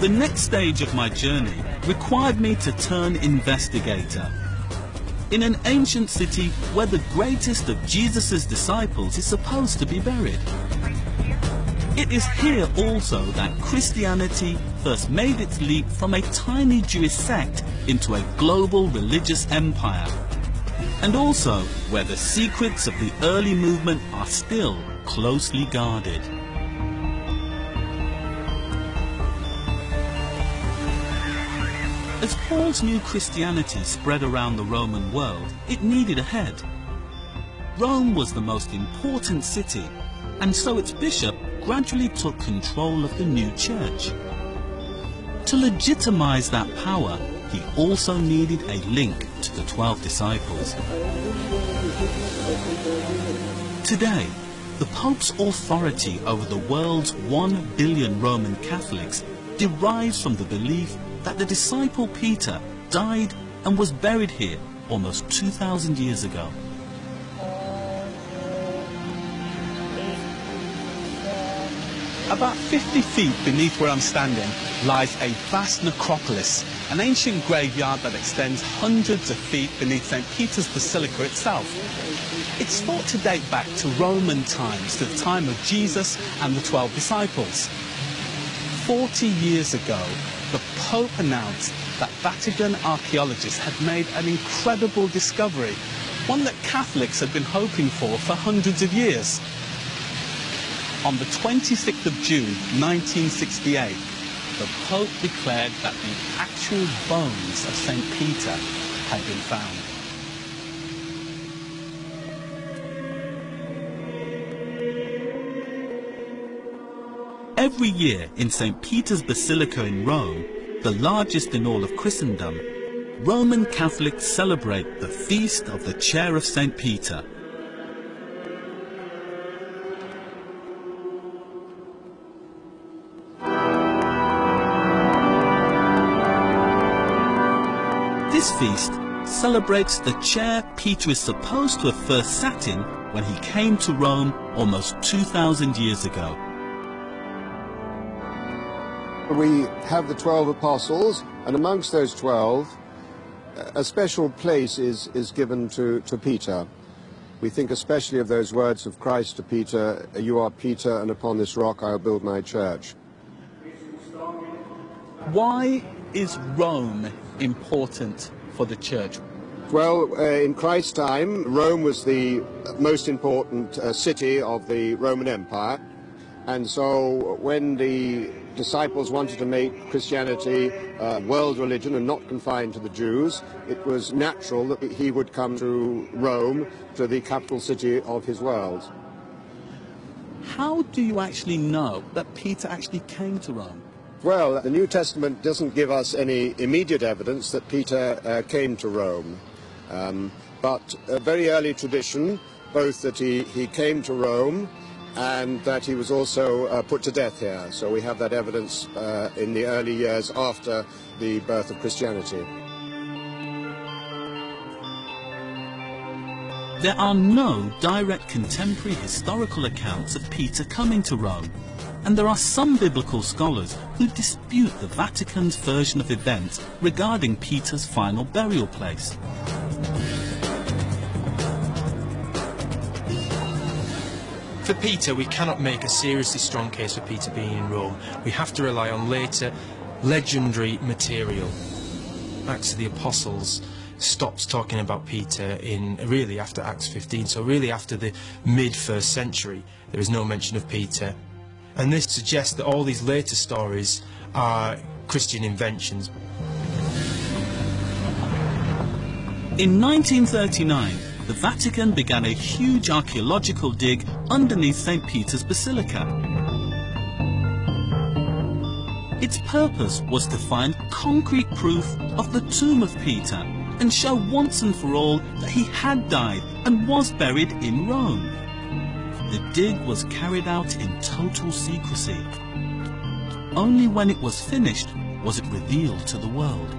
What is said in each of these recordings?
The next stage of my journey required me to turn investigator. In an ancient city where the greatest of Jesus' disciples is supposed to be buried. It is here also that Christianity first made its leap from a tiny Jewish sect into a global religious empire, and also where the secrets of the early movement are still closely guarded. As Paul's new Christianity spread around the Roman world, it needed a head. Rome was the most important city, and so its bishop gradually took control of the new church. To legitimize that power, he also needed a link to the 12 disciples. Today, the Pope's authority over the world's 1 billion Roman Catholics derives from the belief that the disciple Peter died and was buried here almost 2,000 years ago. About 50 feet beneath where I'm standing lies a vast necropolis, an ancient graveyard that extends hundreds of feet beneath St. Peter's Basilica itself. It's thought to date back to Roman times, to the time of Jesus and the 12 disciples. 40 years ago, the Pope announced that Vatican archaeologists had made an incredible discovery, one that Catholics had been hoping for hundreds of years. On the 26th of June 1968, the Pope declared that the actual bones of St. Peter had been found. Every year in St. Peter's Basilica in Rome, the largest in all of Christendom, Roman Catholics celebrate the Feast of the Chair of St. Peter. This feast celebrates the chair Peter is supposed to have first sat in when he came to Rome almost 2,000 years ago. We have the 12 apostles, and amongst those 12, a special place is given to Peter. We think especially of those words of Christ to Peter, "You are Peter, and upon this rock I will build my church." Why is Rome important for the church? Well, in Christ's time, Rome was the most important city of the Roman Empire. And so when the disciples wanted to make Christianity a world religion and not confined to the Jews, it was natural that he would come to Rome, to the capital city of his world. How do you actually know that Peter actually came to Rome? Well, the New Testament doesn't give us any immediate evidence that Peter came to Rome. But a very early tradition, both that he came to Rome and that he was also put to death here. So we have that evidence in the early years after the birth of Christianity. There are no direct contemporary historical accounts of Peter coming to Rome, and there are some biblical scholars who dispute the Vatican's version of events regarding Peter's final burial place. For Peter, we cannot make a seriously strong case for Peter being in Rome. We have to rely on later legendary material. Acts of the Apostles stops talking about Peter in really after Acts 15, so really after the mid-1st century there is no mention of Peter. And this suggests that all these later stories are Christian inventions. In 1939, the Vatican began a huge archaeological dig underneath St. Peter's Basilica. Its purpose was to find concrete proof of the tomb of Peter and show once and for all that he had died and was buried in Rome. The dig was carried out in total secrecy. Only when it was finished was it revealed to the world.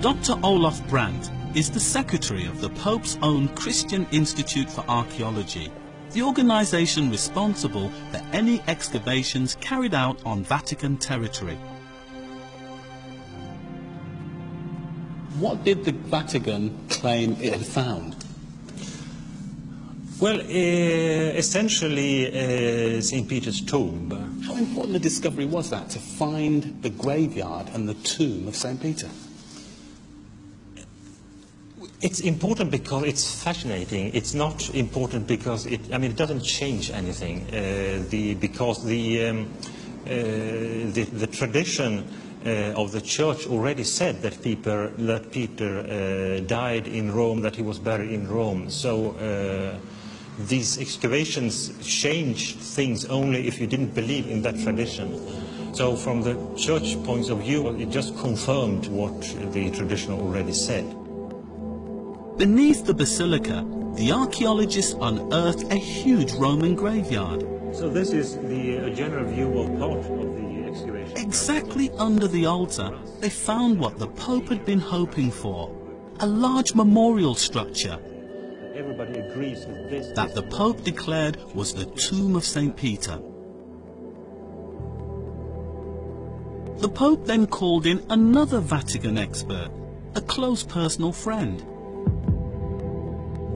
Dr. Olaf Brandt is the secretary of the Pope's own Christian Institute for Archaeology. the organization responsible for any excavations carried out on Vatican territory. What did the Vatican claim it had found? Well, essentially St. Peter's tomb. How important a discovery was that, to find the graveyard and the tomb of St. Peter? It's important because it's fascinating. It's not important because it doesn't change anything. Because the tradition of the church already said that Peter died in Rome, that he was buried in Rome. So these excavations changed things only if you didn't believe in that tradition. So from the church point of view, it just confirmed what the tradition already said. Beneath the basilica, the archaeologists unearthed a huge Roman graveyard. So this is the general view of part of the excavation. Exactly under the altar, they found what the Pope had been hoping for, a large memorial structure Everybody agrees with this. that the Pope declared was the tomb of St. Peter. The Pope then called in another Vatican expert, a close personal friend.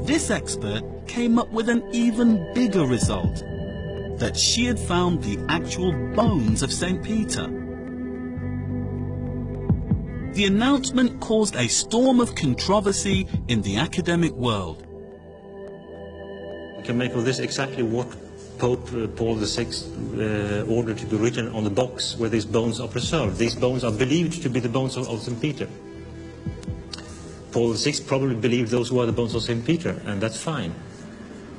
This expert came up with an even bigger result, that she had found the actual bones of St. Peter. The announcement caused a storm of controversy in the academic world. We can make of this exactly what Pope Paul VI ordered to be written on the box where these bones are preserved. These bones are believed to be the bones of St. Peter. Paul VI probably believed those were the bones of St. Peter, and that's fine.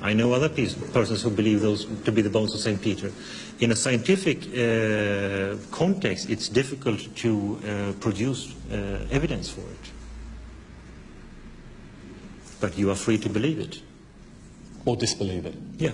I know other persons who believe those to be the bones of St. Peter. In a scientific context, it's difficult to produce evidence for it. But you are free to believe it. Or disbelieve it. Yeah.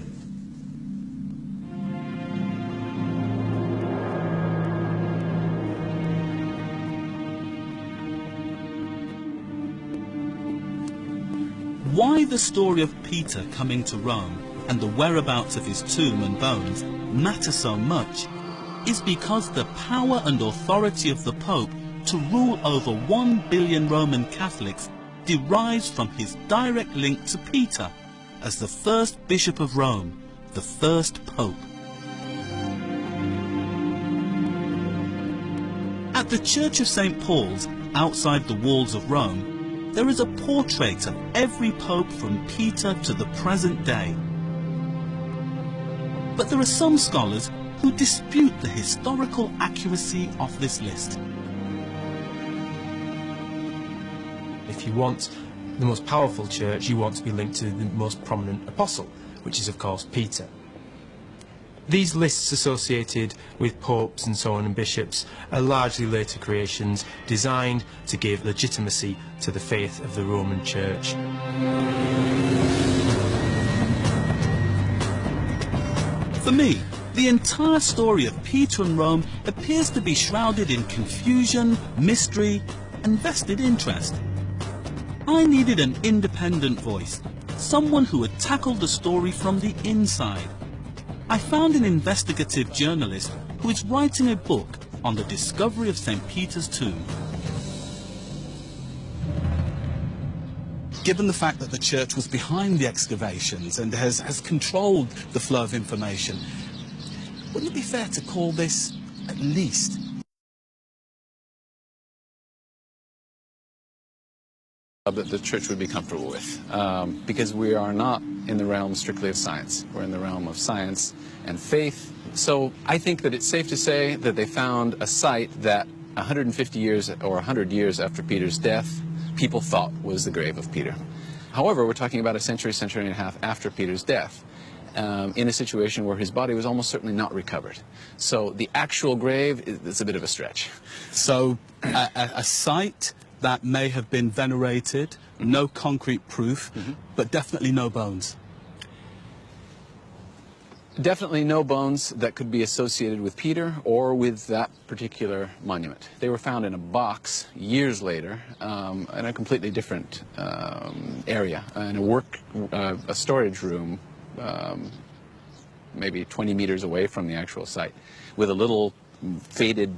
Why the story of Peter coming to Rome and the whereabouts of his tomb and bones matter so much is because the power and authority of the Pope to rule over 1 billion Roman Catholics derives from his direct link to Peter as the first Bishop of Rome, the first Pope. At the Church of St. Paul's, outside the walls of Rome, there is a portrait of every pope from Peter to the present day. But there are some scholars who dispute the historical accuracy of this list. If you want the most powerful church, you want to be linked to the most prominent apostle, which is of course Peter. These lists associated with popes and so on and bishops are largely later creations designed to give legitimacy to the faith of the Roman Church. For me, the entire story of Peter and Rome appears to be shrouded in confusion, mystery, and vested interest. I needed an independent voice, someone who would tackle the story from the inside. I found an investigative journalist who is writing a book on the discovery of St. Peter's tomb. Given the fact that the church was behind the excavations and has controlled the flow of information, wouldn't it be fair to call this at least that the church would be comfortable with, because we are not in the realm strictly of science. We're in the realm of science and faith. So I think that it's safe to say that they found a site that 150 years or 100 years after Peter's death, people thought was the grave of Peter. However, we're talking about a century and a half after Peter's death, in a situation where his body was almost certainly not recovered. So the actual grave is a bit of a stretch. So a site that may have been venerated, no concrete proof, but definitely no bones. Definitely no bones that could be associated with Peter or with that particular monument. They were found in a box years later in a completely different area, in a storage room maybe 20 meters away from the actual site, with a little faded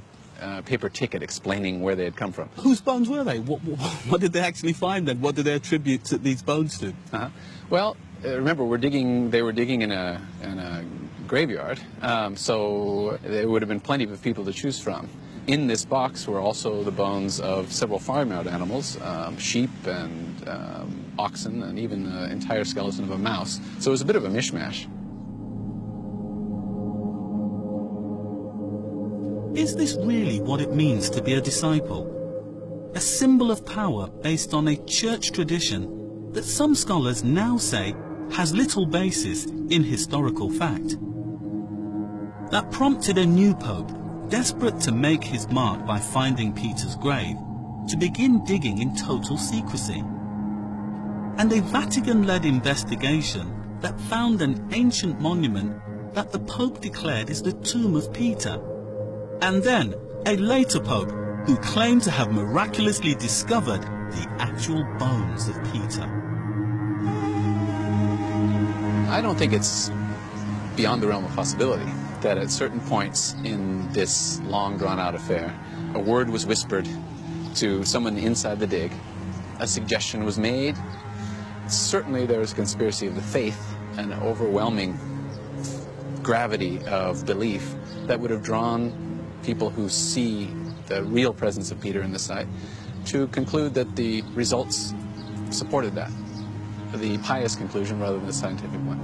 paper ticket explaining where they had come from. Whose bones were they? What did they actually find then? What did they attribute these bones to? Well, remember, they were digging in a graveyard, so there would have been plenty of people to choose from. In this box were also the bones of several farmyard animals, sheep and oxen, and even the entire skeleton of a mouse. So it was a bit of a mishmash. Is this really what it means to be a disciple? A symbol of power based on a church tradition that some scholars now say has little basis in historical fact. That prompted a new pope, desperate to make his mark by finding Peter's grave, to begin digging in total secrecy. And a Vatican-led investigation that found an ancient monument that the Pope declared is the tomb of Peter. And then a later Pope who claimed to have miraculously discovered the actual bones of Peter. I don't think it's beyond the realm of possibility that at certain points in this long drawn-out affair, a word was whispered to someone inside the dig, a suggestion was made. Certainly there was a conspiracy of the faith, an overwhelming gravity of belief that would have drawn people who see the real presence of Peter in the site to conclude that the results supported that, the pious conclusion rather than the scientific one.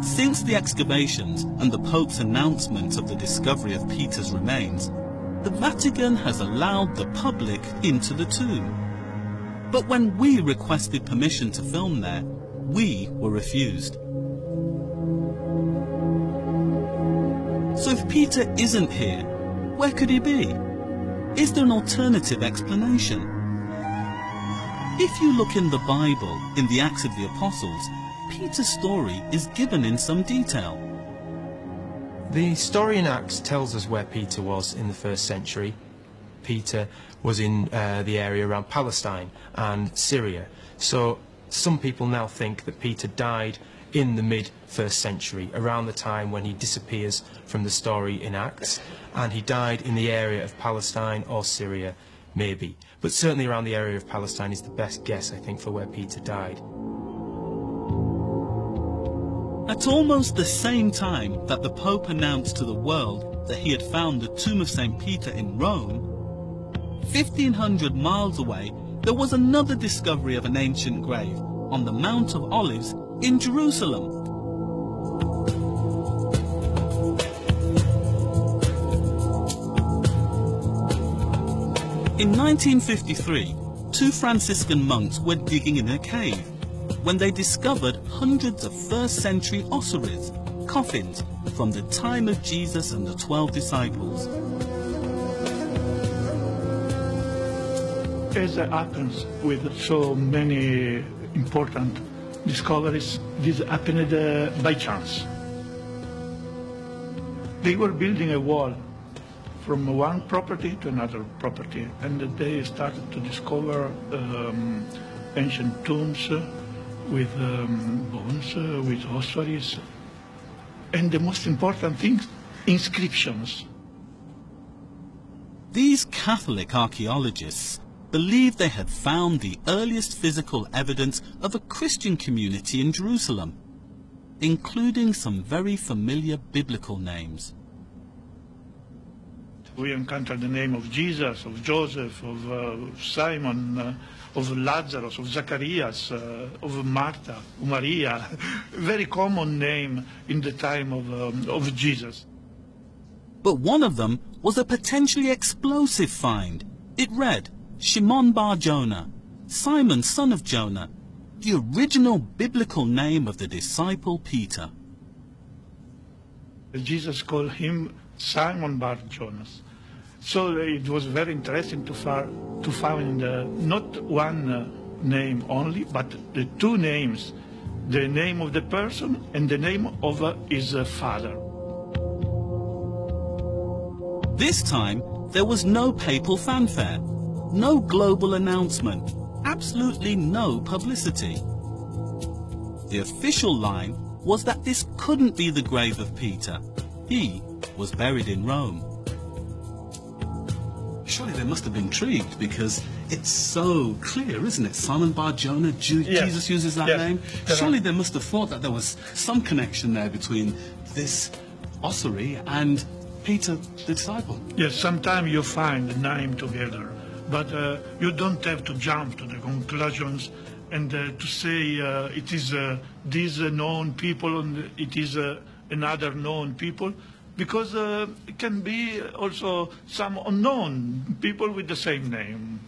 Since the excavations and the Pope's announcement of the discovery of Peter's remains, the Vatican has allowed the public into the tomb. But when we requested permission to film there, we were refused. So if Peter isn't here, where could he be? Is there an alternative explanation? If you look in the Bible, in the Acts of the Apostles, Peter's story is given in some detail. The story in Acts tells us where Peter was in the 1st century. Peter was in the area around Palestine and Syria. So some people now think that Peter died in the mid-1st century, around the time when he disappears from the story in Acts, and he died in the area of Palestine or Syria, maybe. But certainly around the area of Palestine is the best guess, I think, for where Peter died. At almost the same time that the Pope announced to the world that he had found the tomb of St. Peter in Rome, 1,500 miles away, there was another discovery of an ancient grave on the Mount of Olives in Jerusalem. In 1953, 2 Franciscan monks were digging in a cave when they discovered hundreds of 1st century ossuaries, coffins, from the time of Jesus and the 12 disciples. As happens with so many important discoveries, this happened by chance. They were building a wall from one property to another property, and they started to discover ancient tombs with bones, with ossuaries, and the most important thing, inscriptions. These Catholic archaeologists believed they had found the earliest physical evidence of a Christian community in Jerusalem, including some very familiar biblical names. We encountered the name of Jesus, of Joseph, of Simon, of Lazarus, of Zacharias, of Martha, of Maria, very common name in the time of Jesus. But one of them was a potentially explosive find. It read, Shimon bar Jonah, Simon son of Jonah, the original biblical name of the disciple Peter. Jesus called him Simon bar Jonas. So it was very interesting to find not one name only, but the 2 names, the name of the person and the name of his father. This time, there was no papal fanfare, no global announcement, absolutely no publicity. The official line was that this couldn't be the grave of Peter. He was buried in Rome. Surely they must have been intrigued because it's so clear, isn't it? Simon Bar-Jonah, Jesus uses that name. Surely they must have thought that there was some connection there between this ossuary and Peter the disciple. Yes, sometimes you find the name together, but you don't have to jump to the conclusions and to say it is these known people and it is another known people, because it can be also some unknown people with the same name.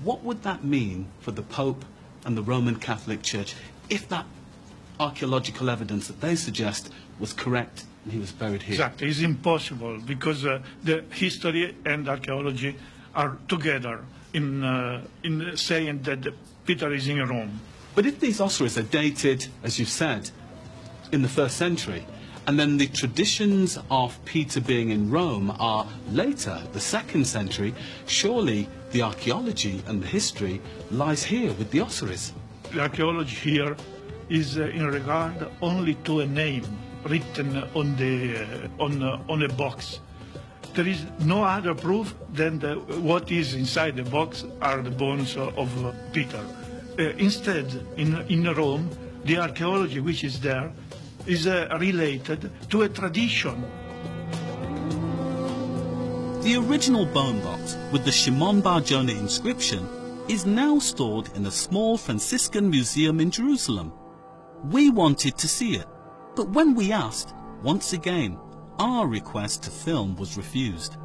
What would that mean for the Pope and the Roman Catholic Church if that archaeological evidence that they suggest was correct and he was buried here? Exactly, it's impossible because the history and archaeology are together in saying that Peter is in Rome. But if these ossuaries are dated, as you've said, in the 1st century, and then the traditions of Peter being in Rome are later, the 2nd century, surely the archaeology and the history lies here with the ossuaries. The archaeology here is in regard only to a name written on a box. There is no other proof than what is inside the box are the bones of Peter. Instead, in Rome, the archaeology which is there is related to a tradition. The original bone box with the Shimon Bar-Jonah inscription is now stored in a small Franciscan museum in Jerusalem. We wanted to see it, but when we asked, once again, our request to film was refused.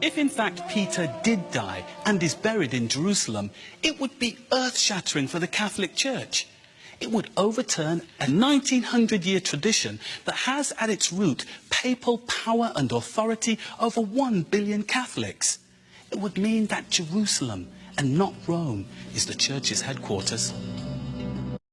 If in fact Peter did die and is buried in Jerusalem, it would be earth-shattering for the Catholic Church. It would overturn a 1900-year tradition that has at its root papal power and authority over 1 billion Catholics. It would mean that Jerusalem and not Rome is the Church's headquarters.